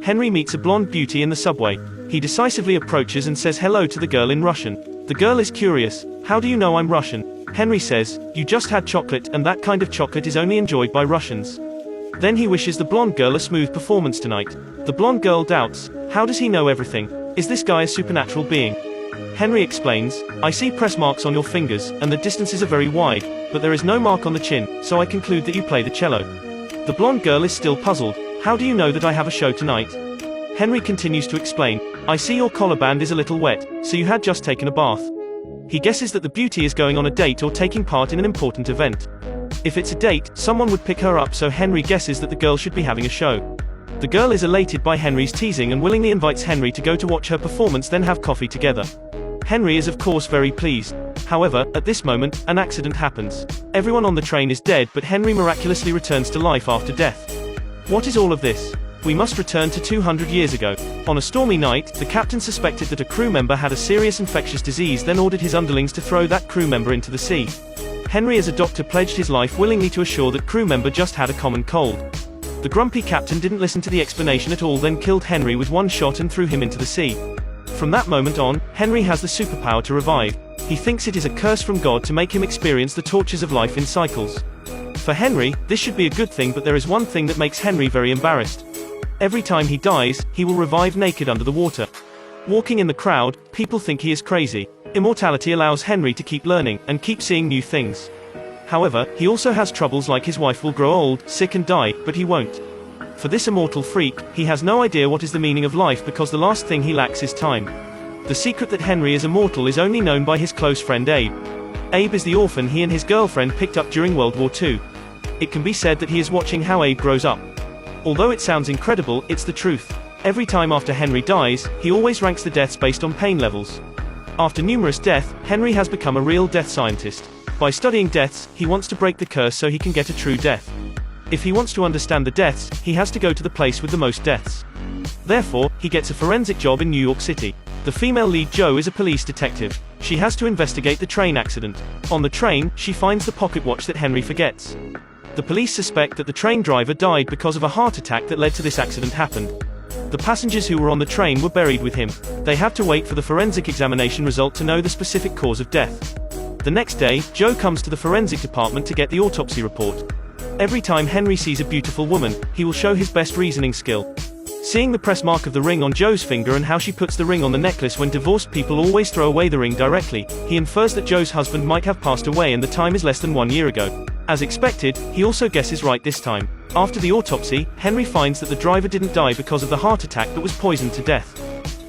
Henry meets a blonde beauty in the subway. He decisively approaches and says hello to the girl in Russian. The girl is curious. How do you know I'm Russian? Henry says, you just had chocolate, and that kind of chocolate is only enjoyed by Russians. Then he wishes the blonde girl a smooth performance tonight. The blonde girl doubts. How does he know everything? Is this guy a supernatural being? Henry explains, I see press marks on your fingers, and the distances are very wide, but there is no mark on the chin, so I conclude that you play the cello. The blonde girl is still puzzled. How do you know that I have a show tonight? Henry continues to explain, I see your collar band is a little wet, so you had just taken a bath. He guesses that the beauty is going on a date or taking part in an important event. If it's a date, someone would pick her up, so Henry guesses that the girl should be having a show. The girl is elated by Henry's teasing and willingly invites Henry to go to watch her performance, then have coffee together. Henry is of course very pleased. However, at this moment, an accident happens. Everyone on the train is dead, but Henry miraculously returns to life after death. What is all of this? We must return to 200 years ago. On a stormy night, the captain suspected that a crew member had a serious infectious disease, then ordered his underlings to throw that crew member into the sea. Henry as a doctor pledged his life willingly to assure that crew member just had a common cold. The grumpy captain didn't listen to the explanation at all, then killed Henry with one shot and threw him into the sea. From that moment on, Henry has the superpower to revive. He thinks it is a curse from God to make him experience the tortures of life in cycles. For Henry, this should be a good thing, but there is one thing that makes Henry very embarrassed. Every time he dies, he will revive naked under the water. Walking in the crowd, people think he is crazy. Immortality allows Henry to keep learning, and keep seeing new things. However, he also has troubles, like his wife will grow old, sick and die, but he won't. For this immortal freak, he has no idea what is the meaning of life, because the last thing he lacks is time. The secret that Henry is immortal is only known by his close friend Abe. Abe is the orphan he and his girlfriend picked up during World War II. It can be said that he is watching how Abe grows up. Although it sounds incredible, it's the truth. Every time after Henry dies, he always ranks the deaths based on pain levels. After numerous deaths, Henry has become a real death scientist. By studying deaths, he wants to break the curse so he can get a true death. If he wants to understand the deaths, he has to go to the place with the most deaths. Therefore, he gets a forensic job in New York City. The female lead, Jo, is a police detective. She has to investigate the train accident. On the train, she finds the pocket watch that Henry forgets. The police suspect that the train driver died because of a heart attack that led to this accident happened. The passengers who were on the train were buried with him. They have to wait for the forensic examination result to know the specific cause of death. The next day, Jo comes to the forensic department to get the autopsy report. Every time Henry sees a beautiful woman, he will show his best reasoning skill. Seeing the press mark of the ring on Jo's finger and how she puts the ring on the necklace when divorced people always throw away the ring directly, he infers that Jo's husband might have passed away and the time is less than 1 year ago. As expected, he also guesses right this time. After the autopsy, Henry finds that the driver didn't die because of the heart attack but was poisoned to death.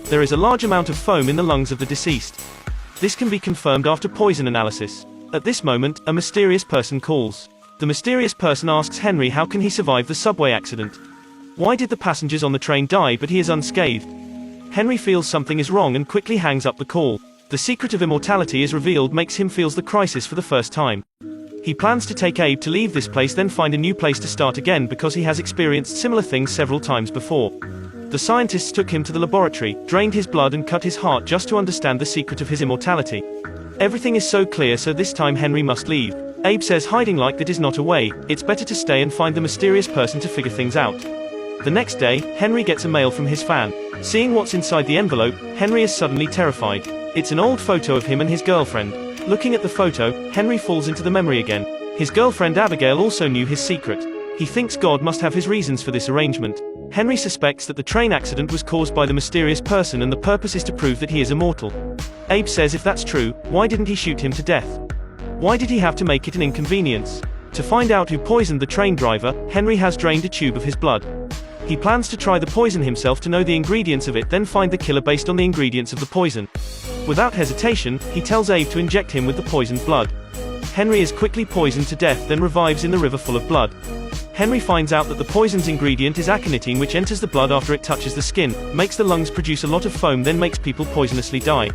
There is a large amount of foam in the lungs of the deceased. This can be confirmed after poison analysis. At this moment, a mysterious person calls. The mysterious person asks Henry how can he survive the subway accident. Why did the passengers on the train die but he is unscathed? Henry feels something is wrong and quickly hangs up the call. The secret of immortality is revealed, makes him feels the crisis for the first time. He plans to take Abe to leave this place, then find a new place to start again because he has experienced similar things several times before. The scientists took him to the laboratory, drained his blood and cut his heart just to understand the secret of his immortality. Everything is so clear, so this time Henry must leave. Abe says hiding like that is not a way, it's better to stay and find the mysterious person to figure things out. The next day, Henry gets a mail from his fan. Seeing what's inside the envelope, Henry is suddenly terrified. It's an old photo of him and his girlfriend. Looking at the photo, Henry falls into the memory again. His girlfriend Abigail also knew his secret. He thinks God must have his reasons for this arrangement. Henry suspects that the train accident was caused by the mysterious person and the purpose is to prove that he is immortal. Abe says if that's true, why didn't he shoot him to death? Why did he have to make it an inconvenience? To find out who poisoned the train driver, Henry has drained a tube of his blood. He plans to try the poison himself to know the ingredients of it, then find the killer based on the ingredients of the poison. Without hesitation, he tells Abe to inject him with the poisoned blood. Henry is quickly poisoned to death, then revives in the river full of blood. Henry finds out that the poison's ingredient is aconitine, which enters the blood after it touches the skin, makes the lungs produce a lot of foam, then makes people poisonously die.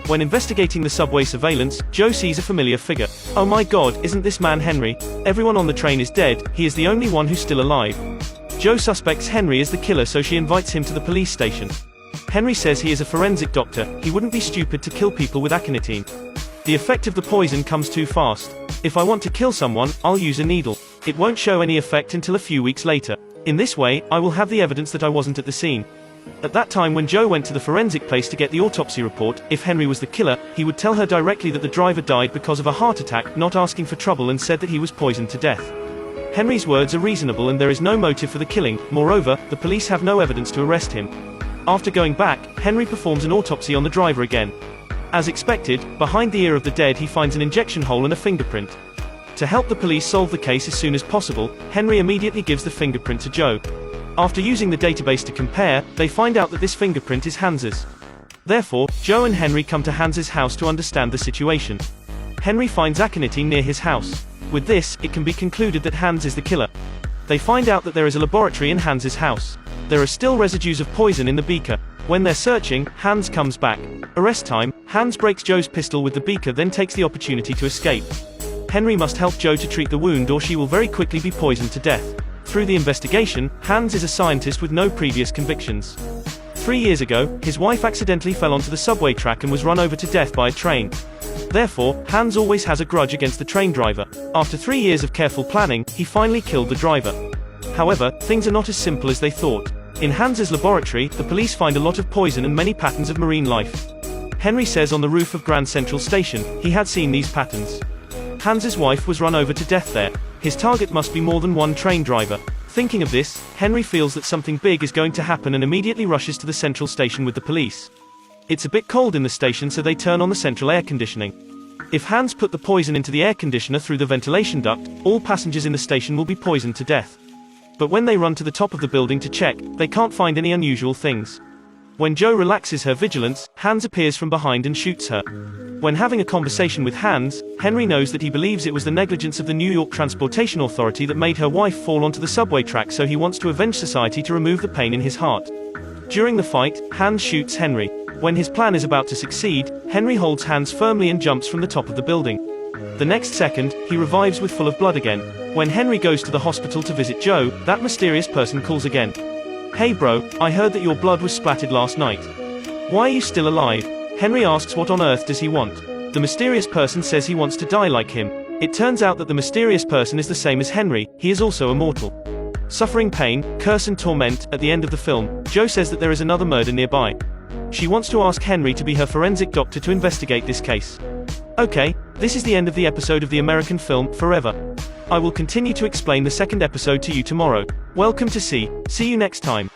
When investigating the subway surveillance, Jo sees a familiar figure. Oh my God, isn't this man Henry? Everyone on the train is dead, he is the only one who's still alive. Jo suspects Henry is the killer, so she invites him to the police station. Henry says he is a forensic doctor, he wouldn't be stupid to kill people with aconitine. The effect of the poison comes too fast. If I want to kill someone, I'll use a needle. It won't show any effect until a few weeks later. In this way, I will have the evidence that I wasn't at the scene. At that time when Joe went to the forensic place to get the autopsy report, if Henry was the killer, he would tell her directly that the driver died because of a heart attack, not asking for trouble, and said that he was poisoned to death. Henry's words are reasonable and there is no motive for the killing. Moreover, the police have no evidence to arrest him. After going back, Henry performs an autopsy on the driver again. As expected, behind the ear of the dead he finds an injection hole and a fingerprint. To help the police solve the case as soon as possible, Henry immediately gives the fingerprint to Joe. After using the database to compare, they find out that this fingerprint is Hans's. Therefore, Joe and Henry come to Hans's house to understand the situation. Henry finds Aconite near his house. With this, it can be concluded that Hans is the killer. They find out that there is a laboratory in Hans's house. There are still residues of poison in the beaker. When they're searching, Hans comes back. Arrest time, Hans breaks Joe's pistol with the beaker, then takes the opportunity to escape. Henry must help Joe to treat the wound or she will very quickly be poisoned to death. Through the investigation, Hans is a scientist with no previous convictions. 3 years ago, his wife accidentally fell onto the subway track and was run over to death by a train. Therefore, Hans always has a grudge against the train driver. After 3 years of careful planning, he finally killed the driver. However, things are not as simple as they thought. In Hans's laboratory, the police find a lot of poison and many patterns of marine life. Henry says on the roof of Grand Central Station, he had seen these patterns. Hans's wife was run over to death there. His target must be more than one train driver. Thinking of this, Henry feels that something big is going to happen and immediately rushes to the central station with the police. It's a bit cold in the station, so they turn on the central air conditioning. If Hans put the poison into the air conditioner through the ventilation duct, all passengers in the station will be poisoned to death. But when they run to the top of the building to check, they can't find any unusual things. When Joe relaxes her vigilance, Hans appears from behind and shoots her. When having a conversation with Hans, Henry knows that he believes it was the negligence of the New York Transportation Authority that made her wife fall onto the subway track, so he wants to avenge society to remove the pain in his heart. During the fight, Hans shoots Henry. When his plan is about to succeed, Henry holds Hans firmly and jumps from the top of the building. The next second, he revives with full of blood again. When Henry goes to the hospital to visit Joe, that mysterious person calls again. "Hey bro, I heard that your blood was splattered last night. Why are you still alive?" Henry asks what on earth does he want. The mysterious person says he wants to die like him. It turns out that the mysterious person is the same as Henry, he is also immortal. Suffering pain, curse and torment, at the end of the film, Joe says that there is another murder nearby. She wants to ask Henry to be her forensic doctor to investigate this case. Okay, this is the end of the episode of the American film, Forever. I will continue to explain the second episode to you tomorrow. Welcome to See you next time.